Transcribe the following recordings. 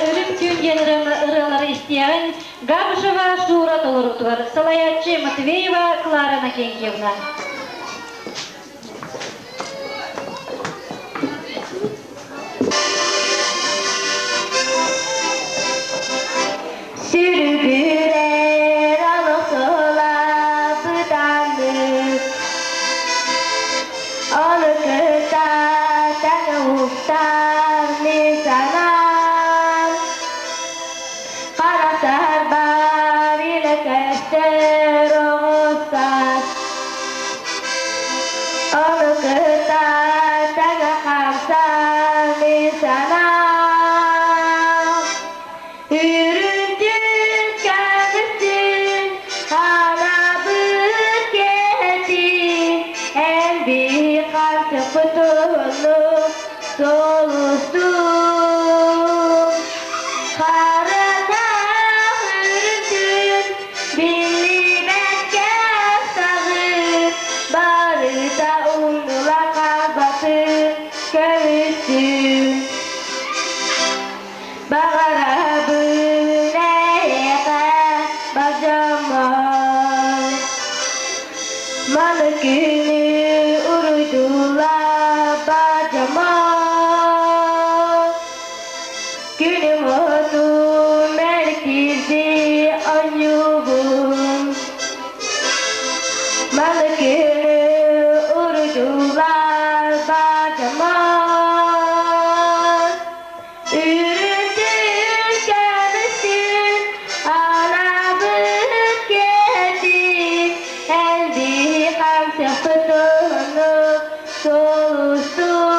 ölüm tünген ырылары истеян Габышева Шура Толорутвар, Салаячи Матвеева Клара Накеньевна. Sürgüler alıkla budanlık Alıkta tanıvuktan nisanan Karasar bar ile kester oğuzsan Alıkta tanıhamsan nisanan Üründün kendisi hala büketi en bir kalp kutunu solusun karına üründün billi bekle sağır barıda unla kabatı kövüsün Bağara büleyke bacamal Malık günü uruydular bacamal Günüm oldu melektirdi anyubum Malık günü uruydular bacamal Üründün gelmesin ana büketi El bir hamse fıtığını solusun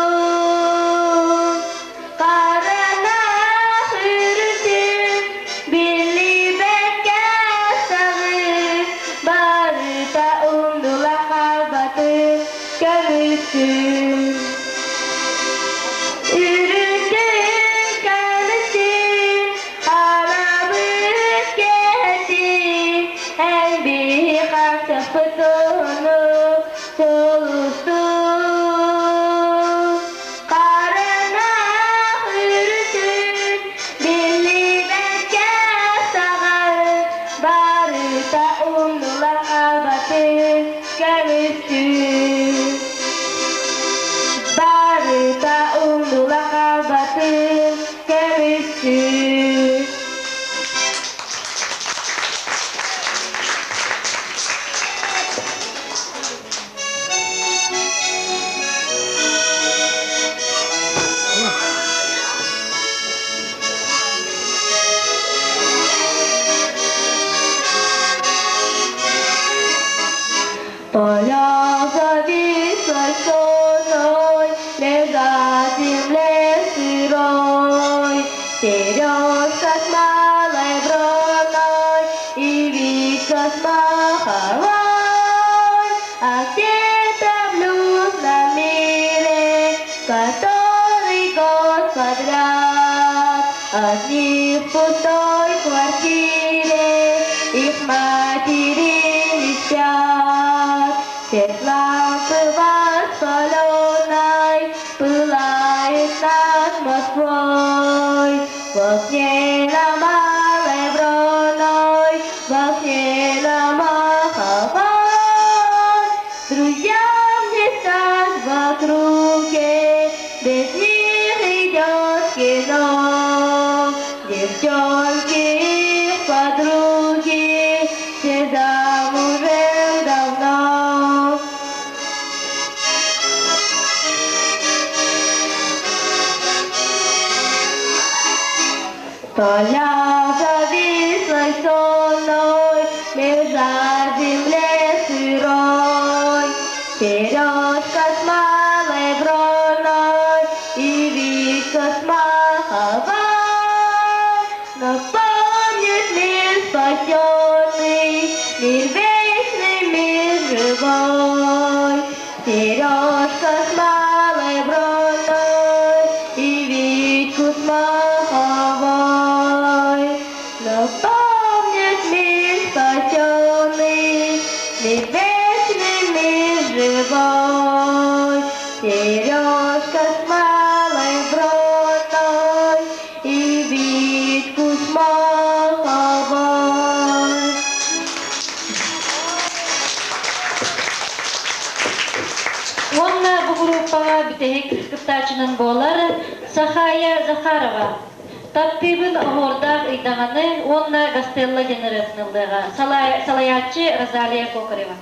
Karına üründün birli bekle sağır Barıda umdula kalbatı gömüsün Üründün gelmesin ana büketi En bir hamse fıtığını solusun Karına üründün birli bekle sağır Barıda umdula kalbatı gömüsün Barıda umdula kalbatı gömüsün Поля зависла соной, лежат земле сырой, сережка с малой броной и вика с маховой, а где-то блюз на мире, который год подряд, одни в пустой квартире, их матери не спят. Свет лампы воспаленной пылает над Москвой. В окне на Малой Бронной, в окне на Маховой. Друзьям не стать в округе, без них идет кино. Девчонки их подруги, все замужем давно. Поля завислой сонной, лежат в земле сырой, сережка с малой броной и вика с маховой. Но помнит мир спасенный, мир вечный, мир живой, сережка с малой броной и вичку с маховой. Но помнит мир спасенный, мир вечный, мир живой, сережка с малой броной и вичку Онна бу группага битехик кыптачынын болар Сахая Захарова. Таптыбын оғордақ идағаны онна Гастелла генералнылдыға. Салаятчы Розалия Кокарева.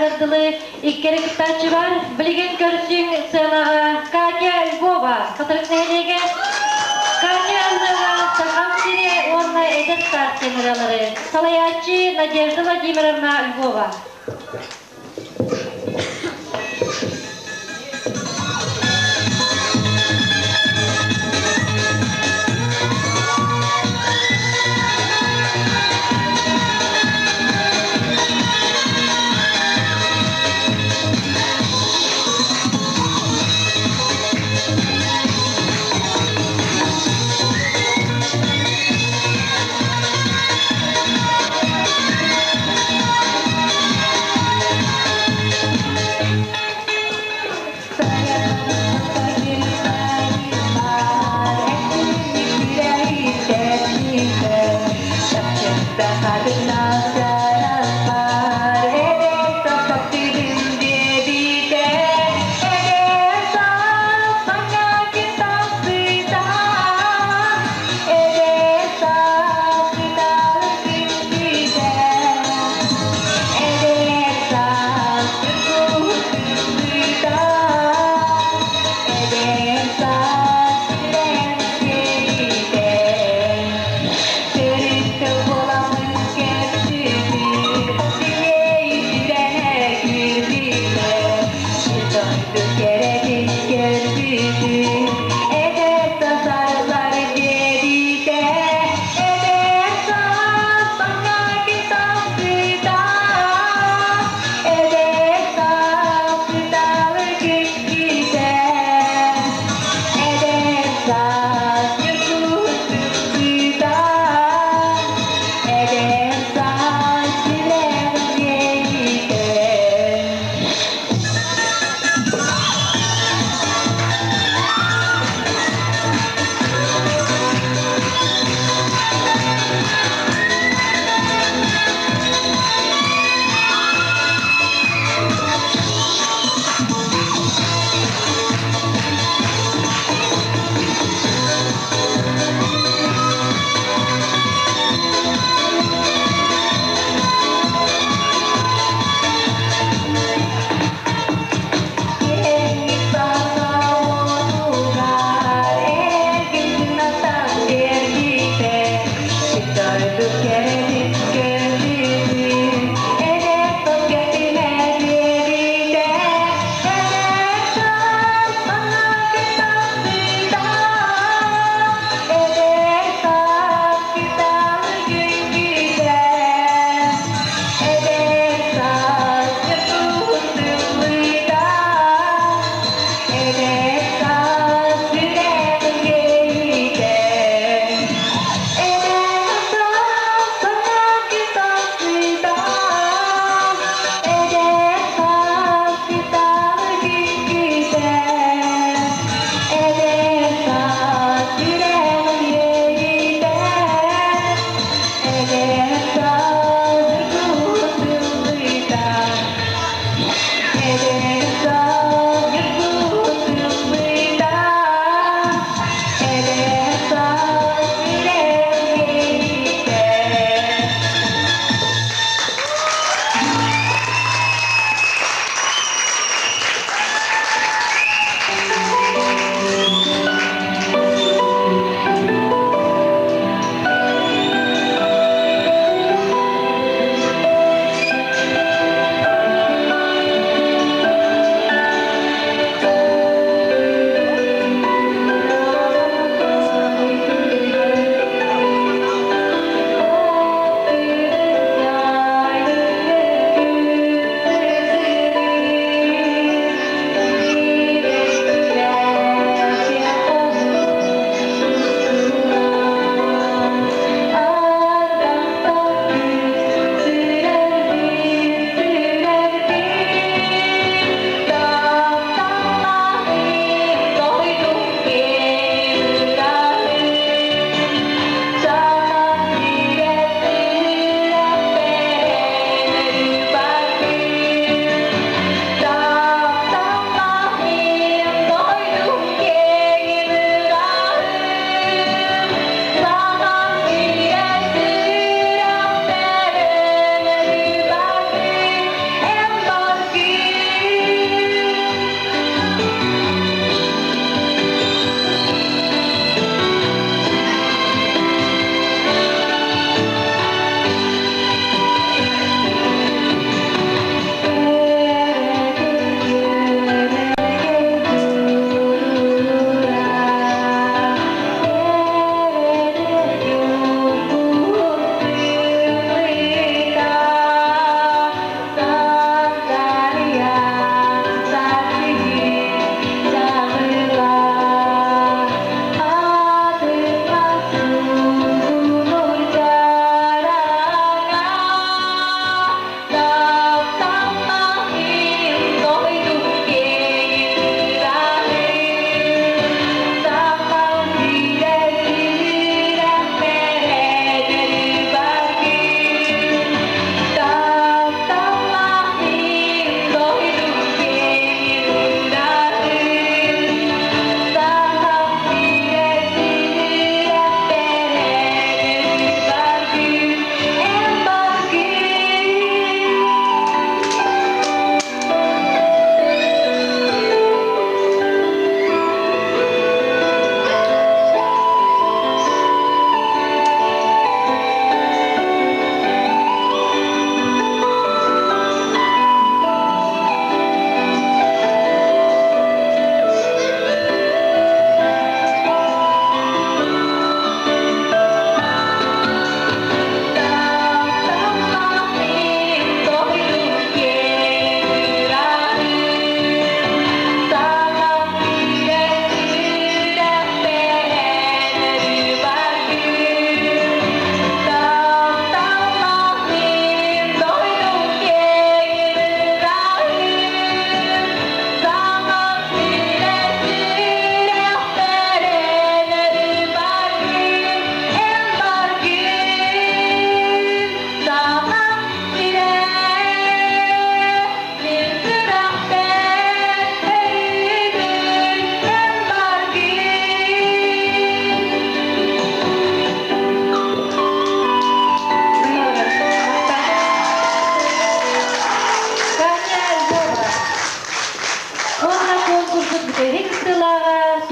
агырдылы иккері кітачы бар. Білген көрсің сынаға Катя Львова. Қатырықнайдегі Катя Львова сақам сире орна эдет старт теміралары. Салаячы Надежда Владимировна Львова.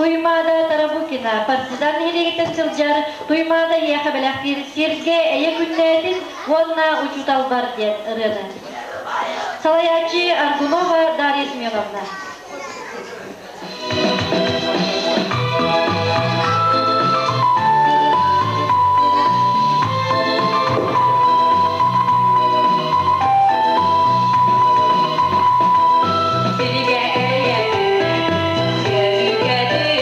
Туймада Тарабукина, партизан херегетен сылжар, туймада яхабелахтир сирге эйе күннетин, онна учутал бар дед ырыны. Салаячи Аргунова Дарья Семеновна. Hey, hey, hey, hey, hey, hey.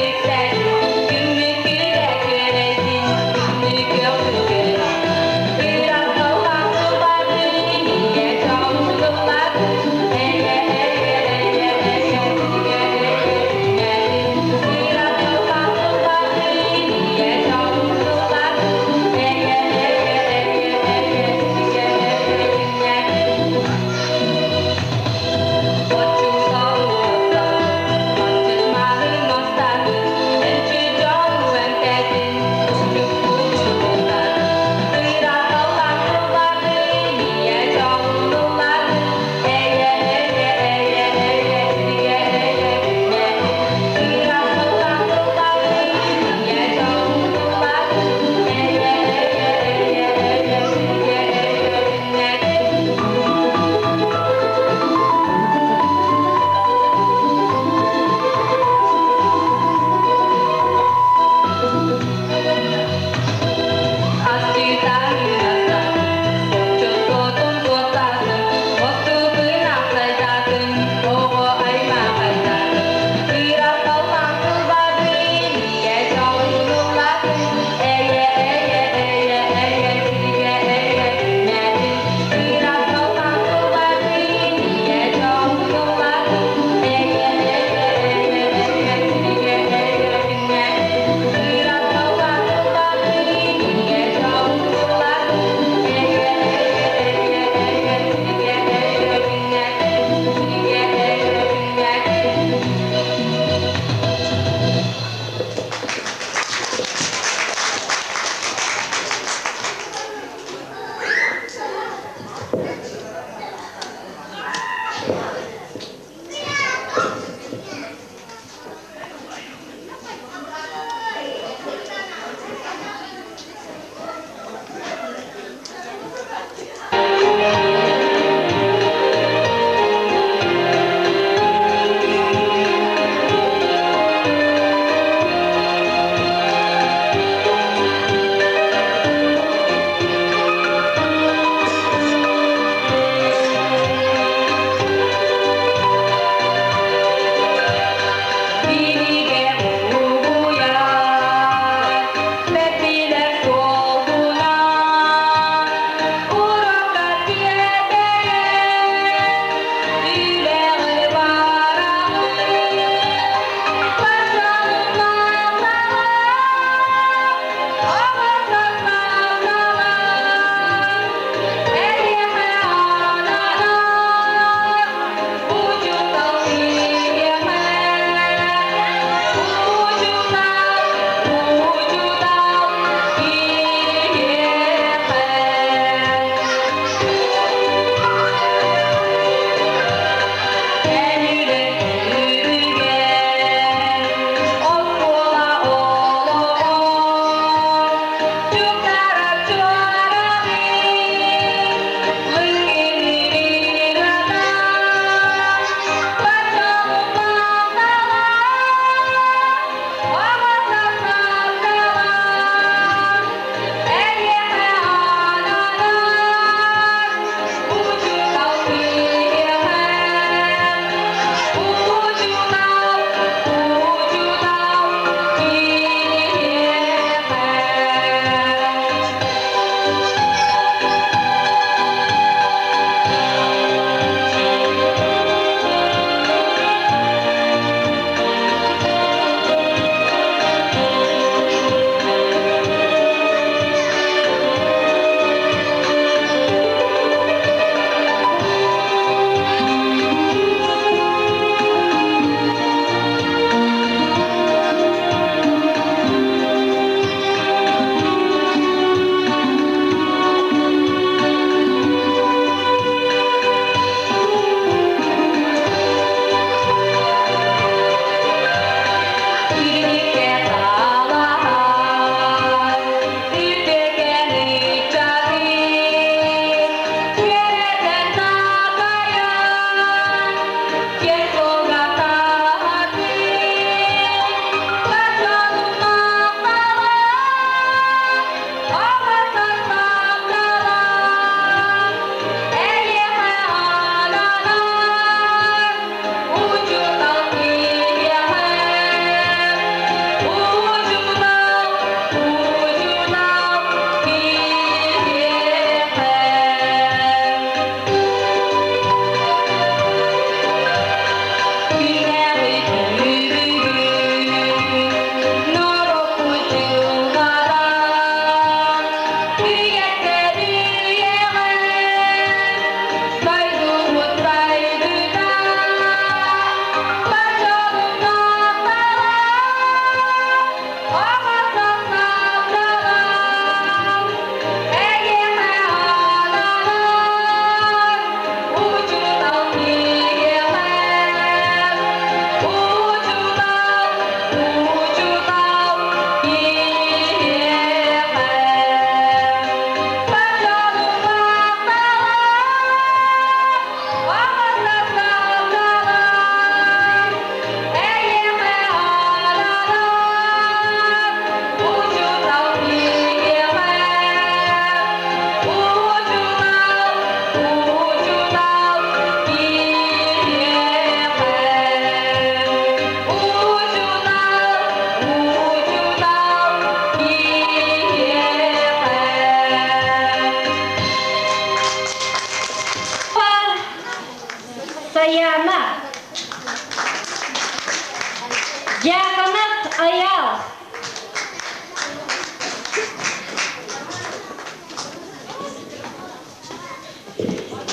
Дьяконат Аял.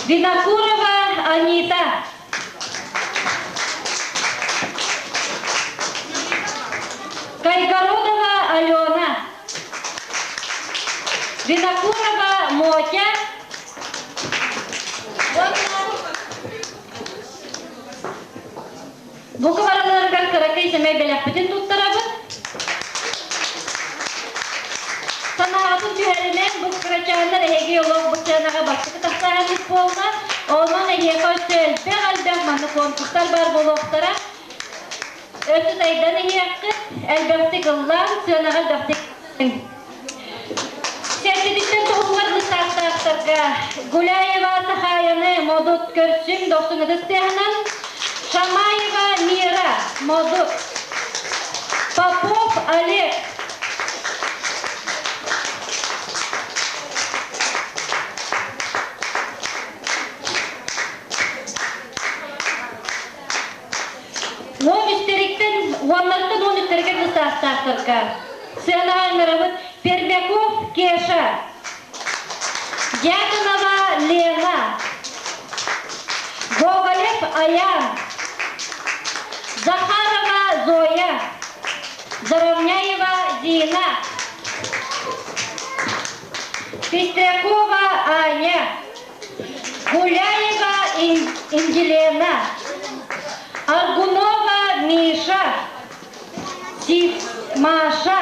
Винокурова Анита. Кайгородова Алена. Винокурова Мотя. Bu kavaralarga karakay semay belakpitin tuttarabı. Sanağatın tüyerinden bu kıraçağınlar ehegi yolu bıçağına baktık tahtağınız bolma. Onun ehegi koştel peğalbek manı konkurslar bar buluqtara. Ötü saydan ehegi hakkı elbekti kıllar sığınağı döktik. Sertidikten toğullarını tahtağıqtırga Gulayeva Sahayanı modut görsüm dostunu desteğinden Шамаева Мира, Модут, Попов Олег, Номистериктен, онлардан номистерген нысастақтырға. Сенайнырыбыт Пермяков Кеша, Дьяконова Лена, Гоголев Аян, Захарова Зоя, Заровняева Дина, Пестрякова Аня, Гуляева Ингелена, Аргунова Миша, Маша,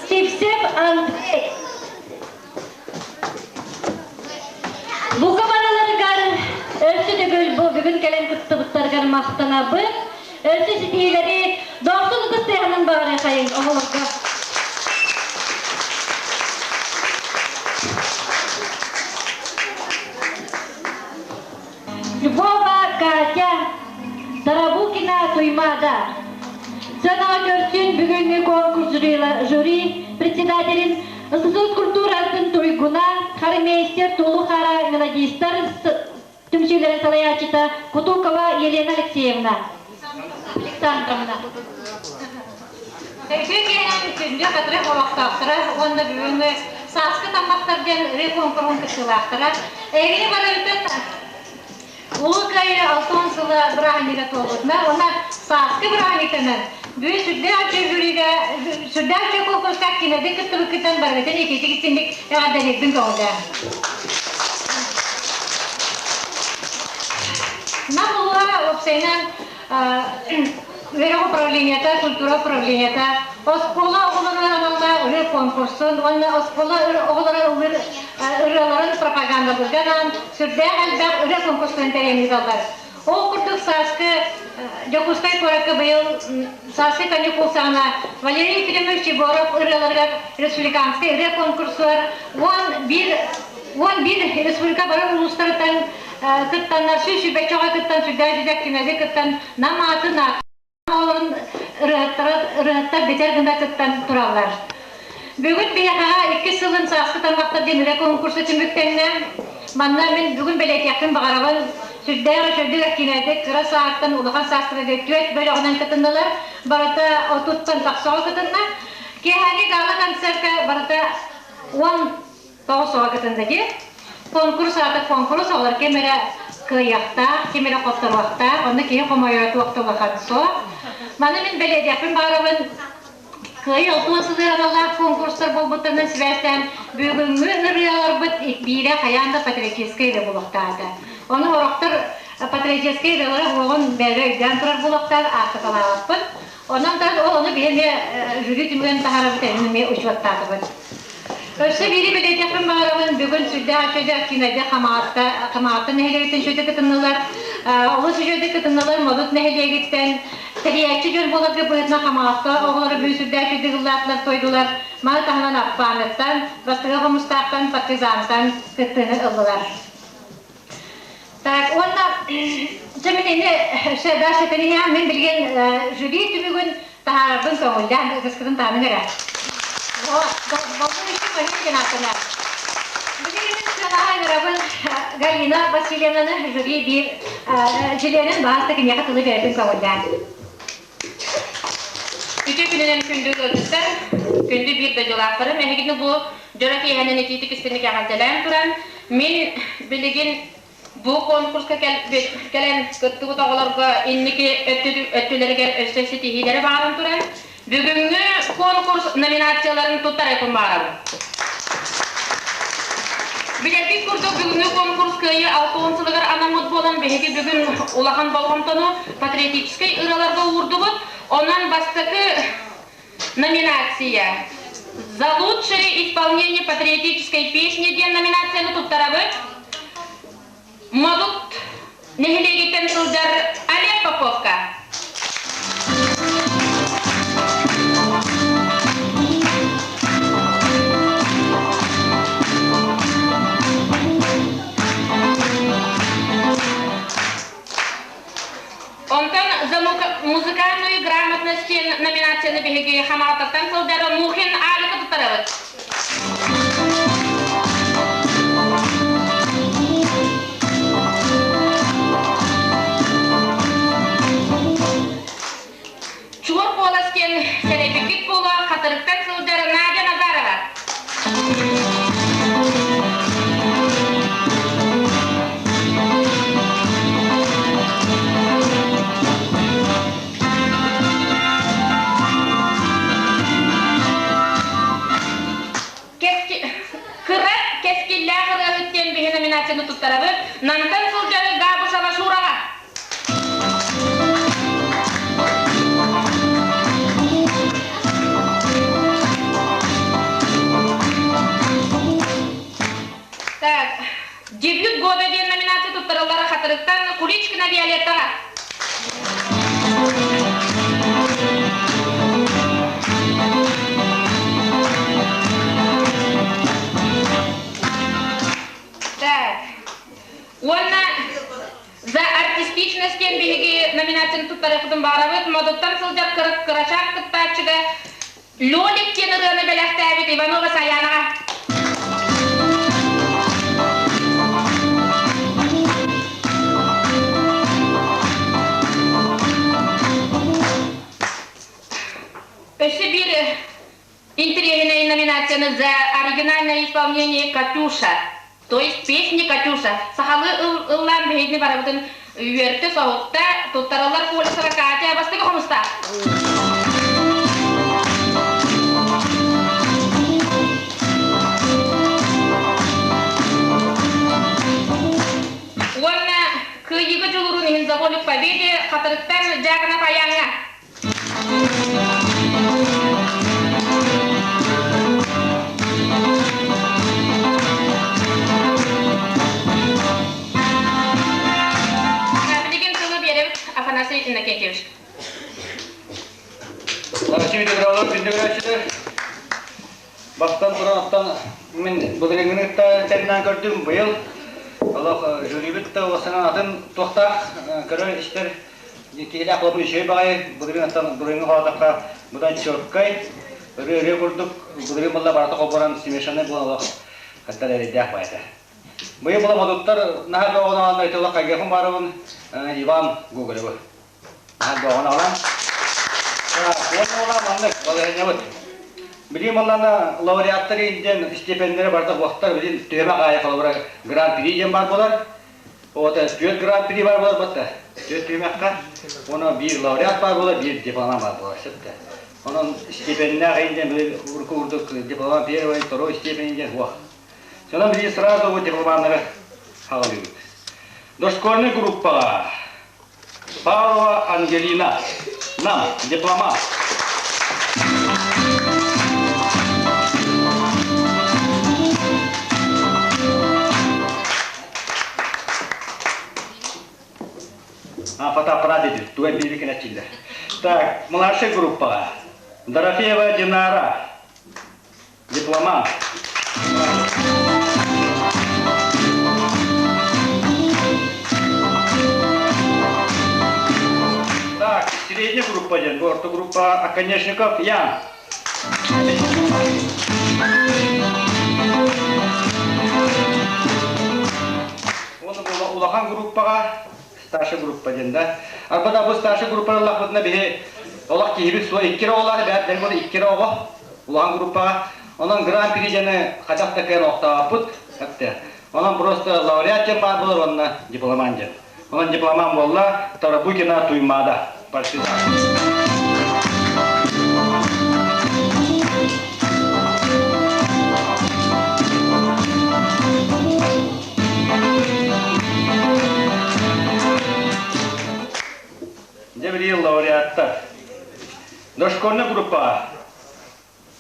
Сивсев Андрей. Bu kameralargar ölçü de bugün gelen kıttıbıtlargar maqtanabı. Ölçü sitiyeleri 90 kıttığının bağırı kayın oğulurga. Любова Катя, Тарабукина Туймада. Sana görsün bugünkü konkurs jüri председателин Институт культурасының Туйгуна, Харимейстер, Тулухара, мелодистар, Тумчилер Салаячита, Кутукова Елена Алексеевна. Александровна. Тәйкенен үстінде қатыры қолақтақтыра, онда бүгінгі сасқы тамақтардан реконкурын кішілақтыра. Әйгені бара өтін Улы кайры алтон сылы бірағанеге толғытына, она сасқы бірағанетінің Бүй сүрді açı jüriga, сүрді açı konkursak kinedi kıttılıkıdan bargatan eketi gitsindik yağdan ekbin kağıda. Namuluğa opsaynan veri upravleniyata, kultura upravleniyata, oskola oğullarına ürü konkursun, oskola ürülerin propaganda bulgadan, sürdü elbaq ürü konkursun teremiz alır. O kurduk saskı, Jakustay Korakı bayıl saskı kanı kulsana, Valeriy Ефремович Егоров ırılarga Respublikanski ırı konkursu var. On bir Respublika barı uluslararası kıttanlar, şu beçoğa kıttan, sürdağcıcak kimedi kıttan, namatı nak, oğulun ırıhtar beter gında kıttan turallar. Bugün bir yakağa 2 yılın saskı tanmakta denire konkursu tümüktenine, manna men bugün belek yakın bağıravan, Sürdağ şördüğü kinaydı, kıra saatten uluğan sastırı döktüğet böyle onan kıtındalar, barata otuttan taksağı kıtınna, ki hani gala konserka barata 10 tağsağı kıtındaki, konkurs artık konkurs olur, kemere kıyakta, kemere koptarvakta, onda ki komayat vakta vakatso. Bana men belediye yapın bağıravan, kıyı oltuğasıdır Allah konkurslar bulbutlarından siversen, bugün ırıyalar bıt bire kayanda patriotiskayla buluktadı. Onu oraqtar patriotiskay rıları oğun beri öйден turar buluktar, artık alağıpın. Ondan da onu birine jüri tümügen taharabı tenime uçvattadı. Ölse biri belediye yapın bağırabın, bugün sürdü açıcı kinayda kamaatı nehirleyetin şöyle kıtınlılar, oğlu sürdü kıtınlılar modut nehirleye gitten, teriyatçı göl bulakı bıhıtına kamaatı, oğulları büyü sürdü açıcı gıllatlar koydular, malı tahınan akbanıttan, bastığı homustaqtan, partizantan kıttığını ıldılar. Так, onda cemilini şeyler şefeni ya men bilgen jüri tümügün taharabın kavuldan kıskıdın tahmin eder. O bu işi mahir genatına. Bilgenin taharabın Galina Vasilyevna'nın jüri bir jilenin bazı tekniğe katılı verdin kavuldan. Ütü gününün kündü öldüster, kündü bir de jolapları. Mehgini bu jora keyhenen etitik istenik ağantelan turan. Men biligin bu konkurska gelen kıttığı dağlarga inniki öttülerge östesi tihilere bağlan turan. Bugünkü konkurs nominatsiyalarını tutar yapın bağlan. Bilerdik kurduk bugünkü konkurs köyü 6-10 anamut bolan behegi bugün ulahan balgantonu patriotikskay ıralarga uğurdubut. Ondan бастакы номинация. За лучшее исполнение патриотической песни ден номинацияны туттарабы. Модут нехилегитен тылдар Олег Поповка. Онтан за музыкальную грамотность номинация на беге Хамалтатан Тылдара Мухин Алика Тутарават. Чур Полоскен Серебекит Пола Хатарыктан Тылдара Надя Назарова. Номинацияны туттарабы, нантан сылжары Габышава Шурага. Так, дебют года ден номинация туттарылары Хатырыктан Куличкина Виолеттага. Онна за артистичность биги номинацияны туттарыктын барабыт, модуттан сылжар кырачак кыттачыга Лёлик тенырыны беляхтабит Иванова Саянага. Еще bir интересная номинация за оригинальное исполнение «Катюша». То есть песни Катюша. Сахалы ыллан бейдни барабытын үйерті соғықта туттаралар полисара Катя бастығы қомыста. Онна күйігі жылырын хинзаволик победе қатырықтан жағына паяңа. Афанасий Иннокентьевич. Şimdi dağlar gündemler. Baştan duran men bu dönemin tenden gördüm bu yıl. Allah jüribit de o sana adın tohta karar işler yekile akıllı şey bağay bu dönemin hatta budan çok kay rekorduk bu dönemin Allah barata koparan simeşane bu Allah hatta derece bağaydı. Bu yıl bu modutlar naha doğana anlayıp Allah kayıfım varın Ivan Google bu. Naha doğana olan Bilim Allah'ına laureatları için stipendileri barda vakitler bilin tüyeme kaya kalabıra Grand Prix için var bular. O da 4 Grand Prix var bular batta. 4 tüymekka. Ona bir laureat var bular, bir diploma var bular. Onun stipendine kayınca bir urduk diploma bir ve toro stipendine huwa. Sonra bir sırada bu diplomaları havalıyorduk. Doşkorne gruppa. Paula Angelina. Nam, diploma. Фотоаппарат дуэль великий начали. Так, младшая группа. Дорофеева Динара. Дипломат. Так, средняя группа, группа Оконечников Ян. Оны бұл улахан группаға старший группа ден да. Арбада бұл старший группалар лақпытына бе Олақ кейбір суа 2 олары бәрдер бұл 2 оғы ұлан группаға. Onun Grand Prix jene kaçakta kayın oktaput hatta. Onun просто laureat yapar bulur onunla diplomanca. Onun diploman bolla Tarabukina tuymada partizan. Деврил laureatlar. Дошкольная группа.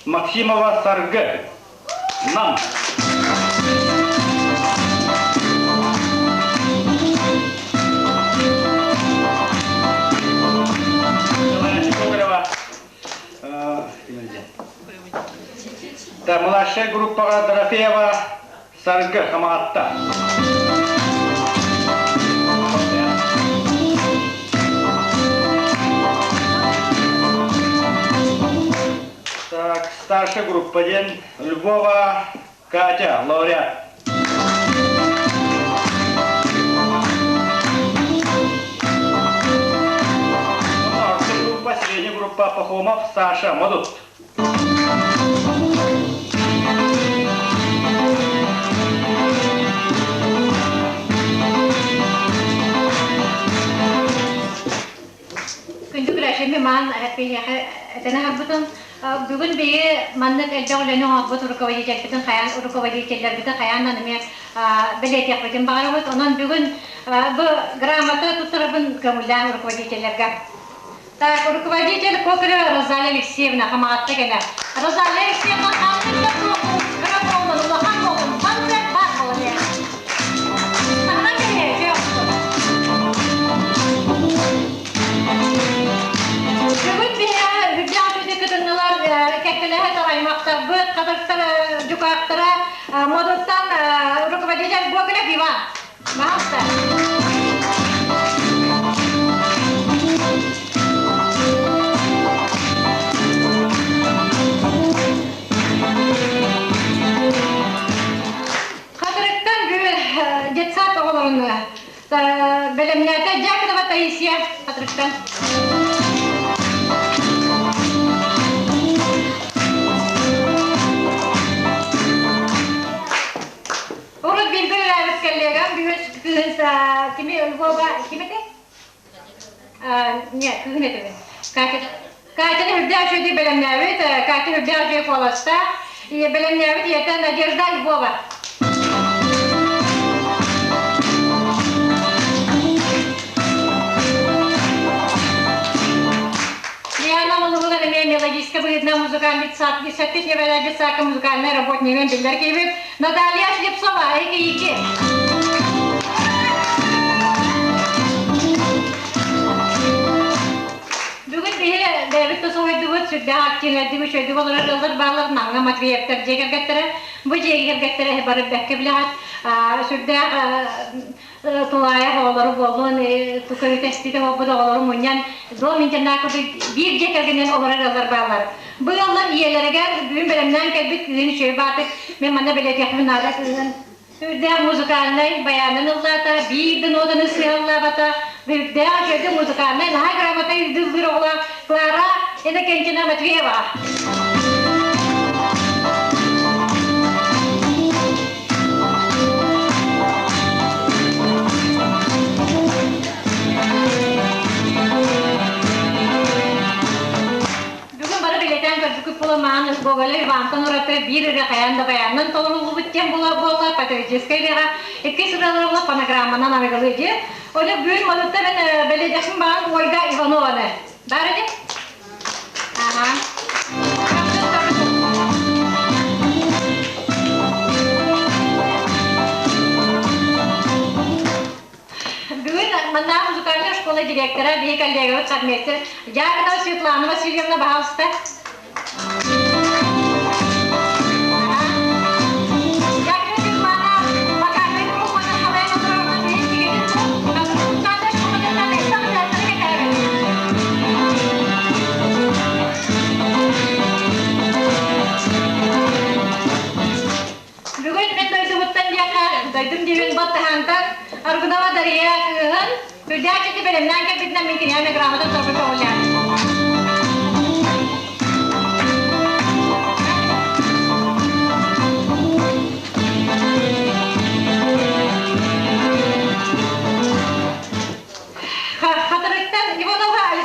Максимова Саргы. Нам. Да, младшая группа Дорофеева Саргы Хаматта. Так, старшая группа день Львова Катя, лауреат. Младшая группа, средняя группа Пахомов Саша, Мадут. Күндүк рәшеме ман әтәне һәббутын бүгін беге маннык әлдә үләне һәббут руководитель хаян руководительләр бит хаяннан ме билет япытын багырбыз. Онан бүгін бу грамота тутырыбын көмүлән руководительләргә. Так, руководитель Кокрева Розалия Алексеевна хаматта генә. Розалия Алексеевна ханны грамота улахан болдым. Ханны бар болды. Сагына келе. Бүгін бия hübiyatı kıdınlılar kekelehe saraymakta bu kadar cukaktıra moduttan rukovodитель Гоголя Иван. Mahasta. Kadırıktan bir детсад oğullarını bilimlerde Jakova Taisya Kadırıktan. Urut bildirler öskelleyen bir kız kimi Lvova kimi de? Ne kız ne de? Kaçını hübdâşö diye belemlevit, kaçını hübdâşö kolasta, belemlevit yeten Nadezhda Lvova. Диана Малова, мелодическая выездная музыкальная детсадка музыкальная работник Бельдеркиевич, Наталья Шлепцова, Ики. Бүгін бейі дәвітті соғайдығыт сүрді активлерді шөйді олар жылдар бағылар наңа Матвеевтер жегергеттері. Бұл жегергеттері барып бәкке біліғат. Сүрді Тулая олары болуын, тұқыры тәстеді обыды олары мұниян. Дол минтерна күрді бір жекергенен олар жылдар бағылар. Бұл олар иелерігер бүгін бәлемнен кәлбіт күзін шөй батып. Мен мана білет яқын ада күзін. Сүрді музыкальный баянын ұллата, бірдің одыны сыйылла бата. Бүлде шөйді музыкальный, наға грамота үзділдір оғла Клара Едекенчина Матвеева. Ман Гоголя Ивантон ураты бир рахаянда баяннан толугу биттен була патриотическая дера эки сыраларла панограммана навегалыжи оля бүгүн мадутта мен беледешим баан Ольга Ивановна барыжы бүгүн мына музыкальная школа директора бей коллега кадметтер Ягодова Светлана Васильевна Бахалста. Бүгін мен дойдығыттан яқа, дойдым дейін баттығантан, арғынава дария кығын, үрдәчеті білімнен кәпітінен мен кенеме грамота торбы тоғыляды.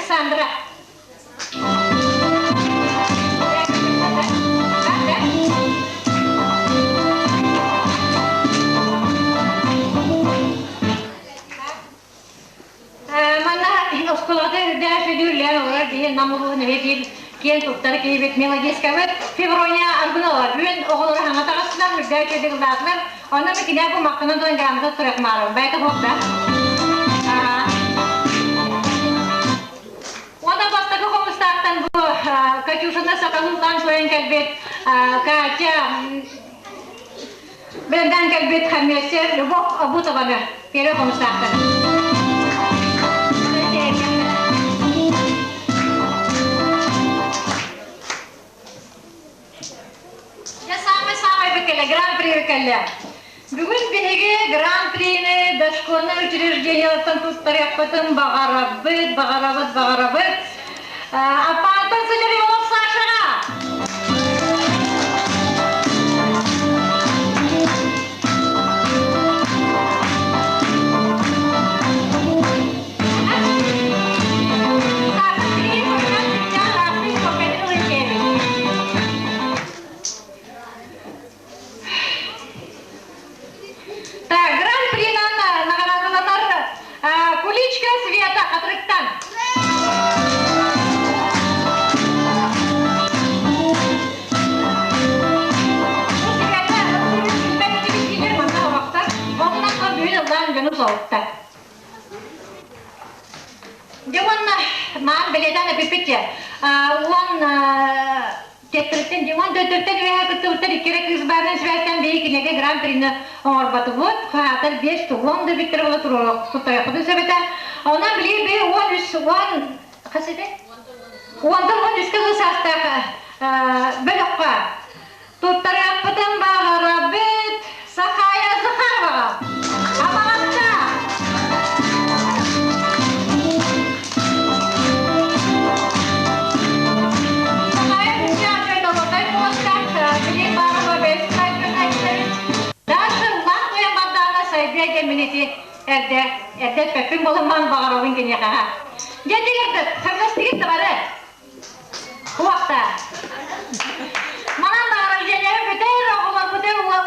Александра. Манна осколада дәшә дүрләр олар дигән намуры не бит кен туктар кибет мелодиска бит февроня аргыналар бүген оглар хана тагысыннан дәшә дигәннәр аны микинә бу мактана дөньямда турак марым бәйте хокта Онда бастагы комстактан бу Катюшаны сакалынтан көйен кәлбет Катя Бендан кәлбет хәммәсе Любовь Абутованы пере комстактан Гран-при векелле. Бүгін бенеге гран-прини дошкольный учреждениялардан туттаряқпытын бағарабыт. Апантын сылыр олып Сашаға. Куличка Света Хатрыктан. Диван ман беледан пипите. Он тетиртен диван дөтөртен вея кытылтыр керек избардан светтен бейкинеге гран-прини орбаты вот. Хатыр 5 тугон да биттер болот турок. Сутая кыды себете. Она бли он касете? Он исказы саста бөлөккө. Туттаряппытын багырабыт Сахая Захарова. Амагатта. Эрдә пәпин болыман бағарауын кенеға. Жәдегерді, қамнастығын да бары. Уақта. Манан бағарау жәнері бүтер, оғылар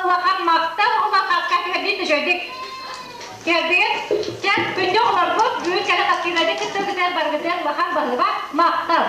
уаққан мақта, оғылар қасқа кәдейді жөдік. Кердеген, жән күнде оғылар көп, бүйін кәлі қасқиғады күтті күтер бар күтер, уаққан бағыға мақтал.